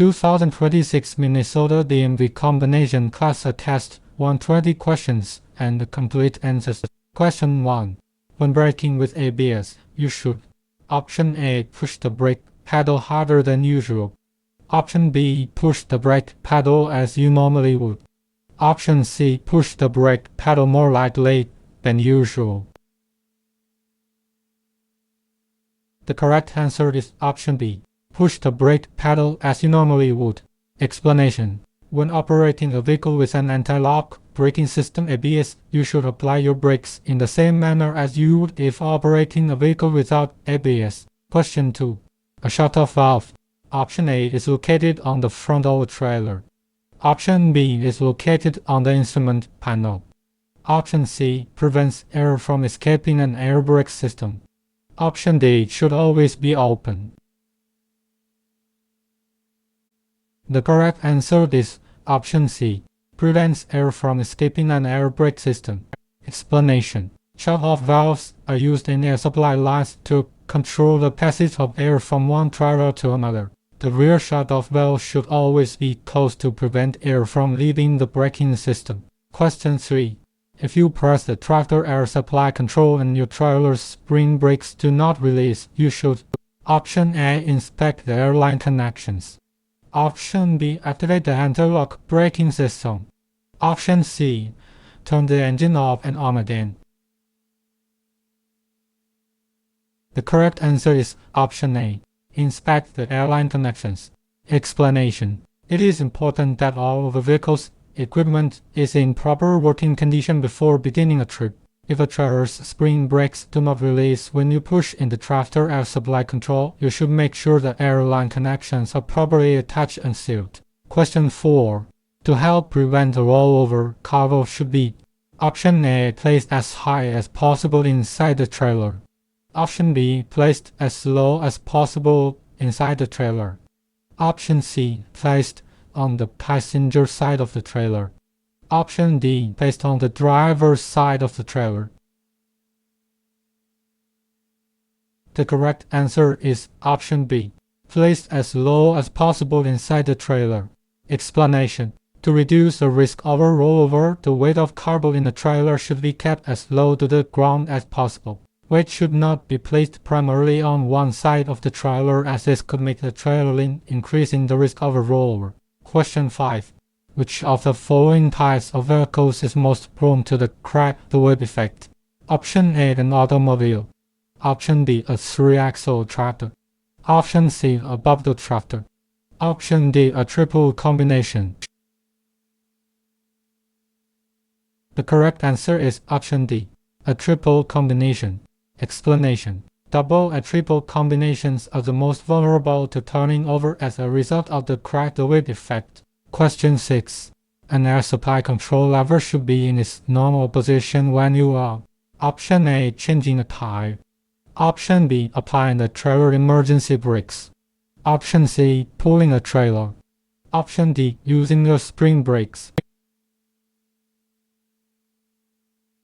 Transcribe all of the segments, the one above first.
2026 Minnesota DMV Combination Class A Test 120 questions and complete answers. Question 1. When braking with ABS, you should: Option A. Push the brake pedal harder than usual. Option B. Push the brake pedal as you normally would. Option C. Push the brake pedal more lightly than usual. The correct answer is option B. Push the brake pedal as you normally would. Explanation: when operating a vehicle with an anti-lock braking system ABS, you should apply your brakes in the same manner as you would if operating a vehicle without ABS. Question 2. A shut-off valve. Option A is located on the front of a trailer. Option B is located on the instrument panel. Option C prevents air from escaping an air brake system. Option D should always be open. The correct answer is option C, prevents air from escaping an air brake system. Explanation: shut-off valves are used in air supply lines to control the passage of air from one trailer to another. The rear shut-off valve should always be closed to prevent air from leaving the braking system. Question 3. If you press the tractor air supply control and your trailer's spring brakes do not release, you should: Option A. Inspect the airline connections. Option B. Activate the anti-lock braking system. Option C. Turn the engine off and on again. The correct answer is option A. Inspect the airline connections. Explanation: it is important that all of the vehicle's equipment is in proper working condition before beginning a trip. If a trailer's spring brakes do not release when you push in the tractor air supply control, you should make sure the airline connections are properly attached and sealed. Question 4. To help prevent a rollover, cargo should be: Option A. Placed as high as possible inside the trailer. Option B. Placed as low as possible inside the trailer. Option C. Placed on the passenger side of the trailer. Option D. Placed on the driver's side of the trailer. The correct answer is option B. Placed as low as possible inside the trailer. Explanation: to reduce the risk of a rollover, the weight of cargo in the trailer should be kept as low to the ground as possible. Weight should not be placed primarily on one side of the trailer, as this could make the trailer lean, increasing the risk of a rollover. Question 5. Which of the following types of vehicles is most prone to the crack the whip effect? Option A. An automobile. Option B. A 3-axle tractor. Option C. A bobtail tractor. Option D. A triple combination. The correct answer is option D. A triple combination. Explanation: double and triple combinations are the most vulnerable to turning over as a result of the crack the whip effect. Question 6. An air supply control lever should be in its normal position when you are: Option A. Changing a tire. Option B. Applying the trailer emergency brakes. Option C. Pulling a trailer. Option D. Using your spring brakes.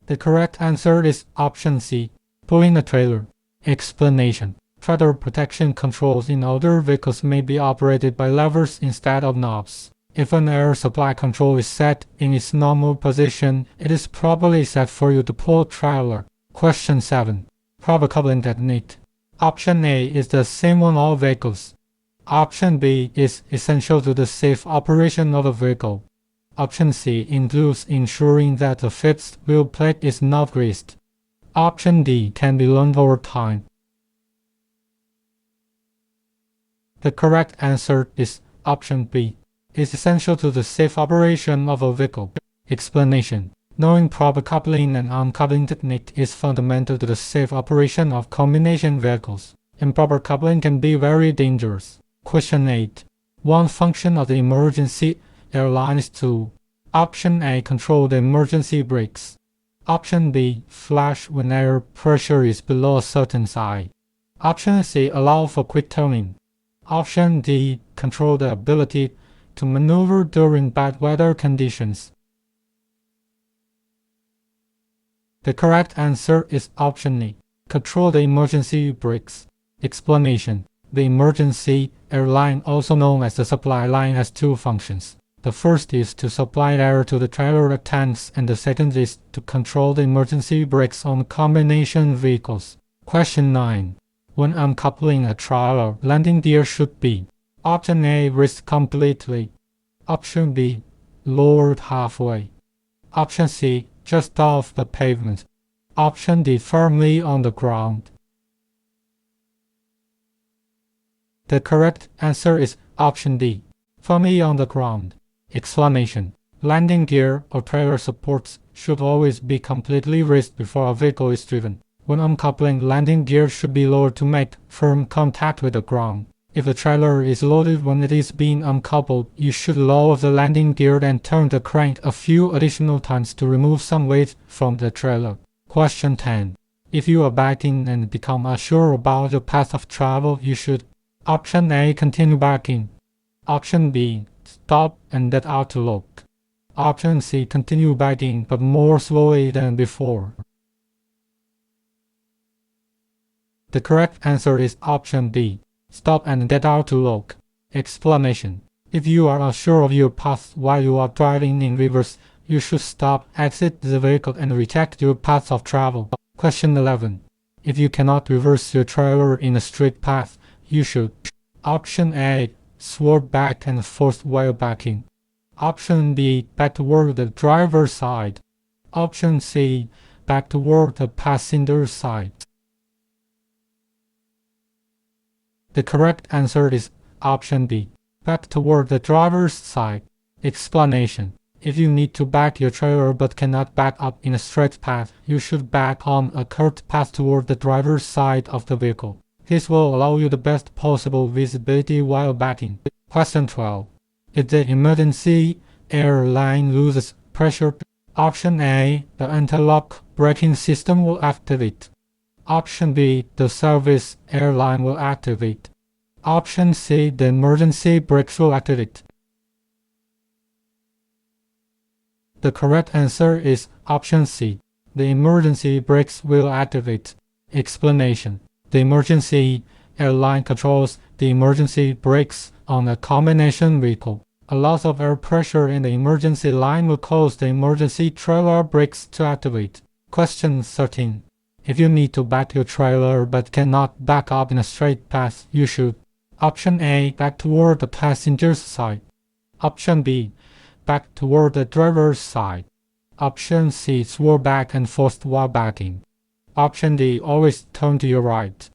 The correct answer is option C. Pulling a trailer. Explanation: trailer protection controls in older vehicles may be operated by levers instead of knobs. If an air supply control is set in its normal position, it is probably set for you to pull a trailer. Question 7. Proper coupling technique. Option A is the same on all vehicles. Option B is essential to the safe operation of a vehicle. Option C includes ensuring that the fifth wheel plate is not greased. Option D can be learned over time. The correct answer is option B. Is essential to the safe operation of a vehicle. Explanation: knowing proper coupling and uncoupling technique is fundamental to the safe operation of combination vehicles. Improper coupling can be very dangerous. Question 8. One function of the emergency airline is to: Option A. Control the emergency brakes. Option B. Flash when air pressure is below a certain size. Option C. Allow for quick turning. Option D. Control the ability to maneuver during bad weather conditions. The correct answer is option A. Control the emergency brakes. Explanation: The emergency air line, also known as the supply line, has two functions. The first is to supply air to the trailer tanks, and the second is to control the emergency brakes on combination vehicles. Question 9. When uncoupling a trailer, landing gear should be: Option A, raised completely. Option B, lowered halfway. Option C, just off the pavement. Option D, firmly on the ground. The correct answer is option D, firmly on the ground. Explanation: landing gear or trailer supports should always be completely raised before a vehicle is driven. When uncoupling, landing gear should be lowered to make firm contact with the ground. If the trailer is loaded when it is being uncoupled, you should lower the landing gear and turn the crank a few additional times to remove some weight from the trailer. Question 10. If you are backing and become unsure about your path of travel, you should: Option A, continue backing. Option B, stop and let out to look. Option C, continue backing but more slowly than before. The correct answer is option D, stop and get out to look. Explanation: if you are unsure of your path while you are driving in reverse, you should stop, exit the vehicle, and recheck your path of travel. Question 11. If you cannot reverse your trailer in a straight path, you should: Option A, swerve back and forth while backing. Option B, back toward the driver's side. Option C, back toward the passenger side. The correct answer is option B, back toward the driver's side. Explanation: if you need to back your trailer but cannot back up in a straight path, you should back on a curved path toward the driver's side of the vehicle. This will allow you the best possible visibility while backing. Question 12. If the emergency air line loses pressure, option A, the anti-lock braking system will activate. Option B, the service air line will activate. Option C, the emergency brakes will activate. The correct answer is option C, the emergency brakes will activate. Explanation: the emergency air line controls the emergency brakes on a combination vehicle. A loss of air pressure in the emergency line will cause the emergency trailer brakes to activate. Question 13. If you need to back your trailer but cannot back up in a straight path, you should: Option A, back toward the passenger's side. Option B, back toward the driver's side. Option C, swerve back and forth while backing. Option D, always turn to your right.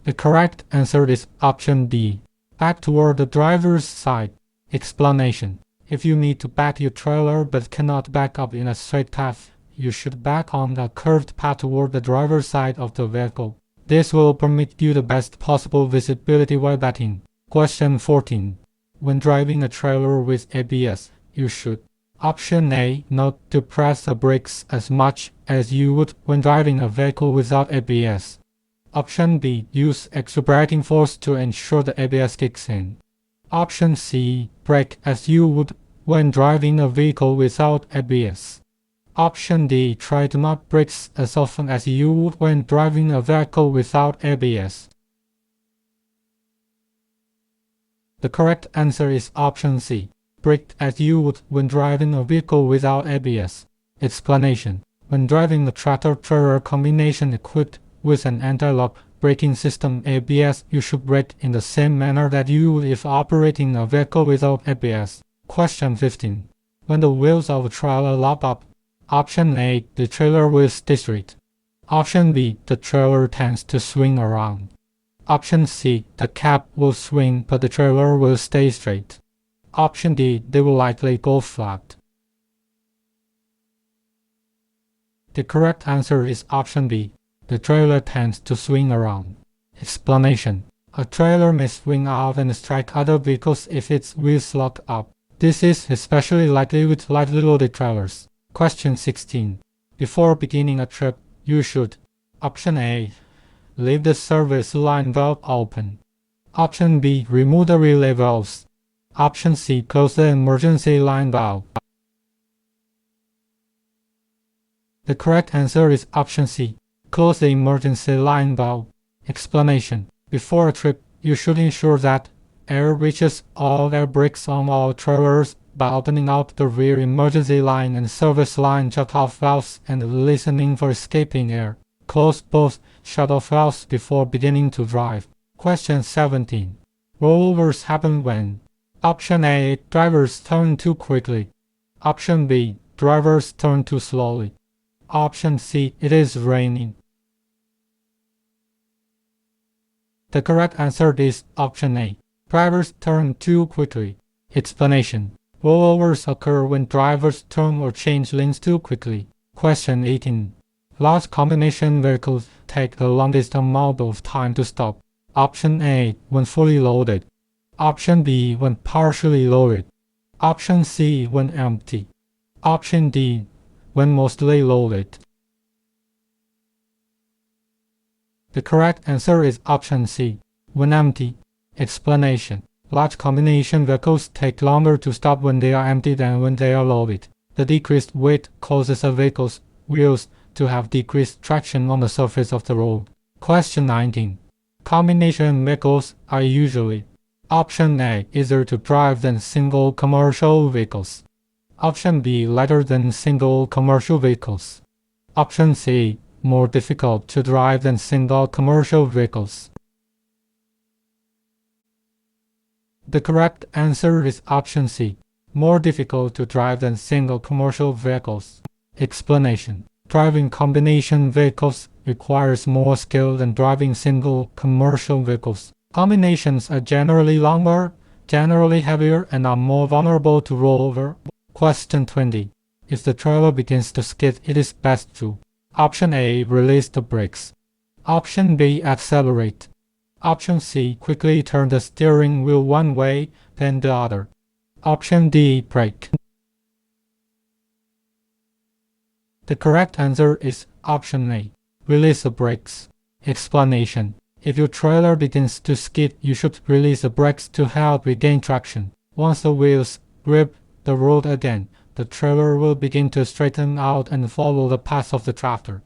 The correct answer is option D, back toward the driver's side. Explanation: if you need to back your trailer but cannot back up in a straight path, you should back on a curved path toward the driver's side of the vehicle. This will permit you the best possible visibility while backing. Question 14. When driving a trailer with ABS, you should: Option A, not to press the brakes as much as you would when driving a vehicle without ABS. Option B, use extra braking force to ensure the ABS kicks in. Option C, brake as you would when driving a vehicle without ABS. Option D, try to not brake as often as you would when driving a vehicle without ABS. The correct answer is option C, brake as you would when driving a vehicle without ABS. Explanation: when driving a tractor-trailer combination equipped with an anti-lock braking system ABS, you should brake in the same manner that you would if operating a vehicle without ABS. Question 15. When the wheels of a trailer lock up, Option A, the trailer will stay straight. Option B, the trailer tends to swing around. Option C, the cab will swing but the trailer will stay straight. Option D, they will likely go flat. The correct answer is option B, the trailer tends to swing around. Explanation: a trailer may swing out and strike other vehicles if its wheels lock up. This is especially likely with lightly loaded trailers. Question 16. Before beginning a trip, you should: Option A, leave the service line valve open. Option B, remove the relay valves. Option C, close the emergency line valve. The correct answer is option C, Close the emergency line valve. Explanation: before a trip, you should ensure that air reaches all air brakes on all trailers by opening out the rear emergency line and service line shut-off valves and listening for escaping air. Close both shut-off valves before beginning to drive. Question 17. Rollovers happen when: Option A. Drivers turn too quickly. Option B. Drivers turn too slowly. Option C. It is raining. The correct answer is option A. Drivers turn too quickly. Explanation: rollovers occur when drivers turn or change lanes too quickly. Question 18. Large combination vehicles take the longest amount of time to stop. Option A. When fully loaded. Option B. When partially loaded. Option C. When empty. Option D. When mostly loaded. The correct answer is option C. When empty. Explanation: large combination vehicles take longer to stop when they are empty than when they are loaded. The decreased weight causes a vehicle's wheels to have decreased traction on the surface of the road. Question 19. Combination vehicles are usually: Option A. Easier to drive than single commercial vehicles. Option B. Lighter than single commercial vehicles. Option C. More difficult to drive than single commercial vehicles. The correct answer is option C. More difficult to drive than single commercial vehicles. Explanation: driving combination vehicles requires more skill than driving single commercial vehicles. Combinations are generally longer, generally heavier, and are more vulnerable to rollover. Question 20. If the trailer begins to skid, it is best to: Option A. Release the brakes. Option B. Accelerate. Option C. Quickly turn the steering wheel one way, then the other. Option D. Brake. The correct answer is option A. Release the brakes. Explanation: if your trailer begins to skid, you should release the brakes to help regain traction. Once the wheels grip the road again, the trailer will begin to straighten out and follow the path of the tractor.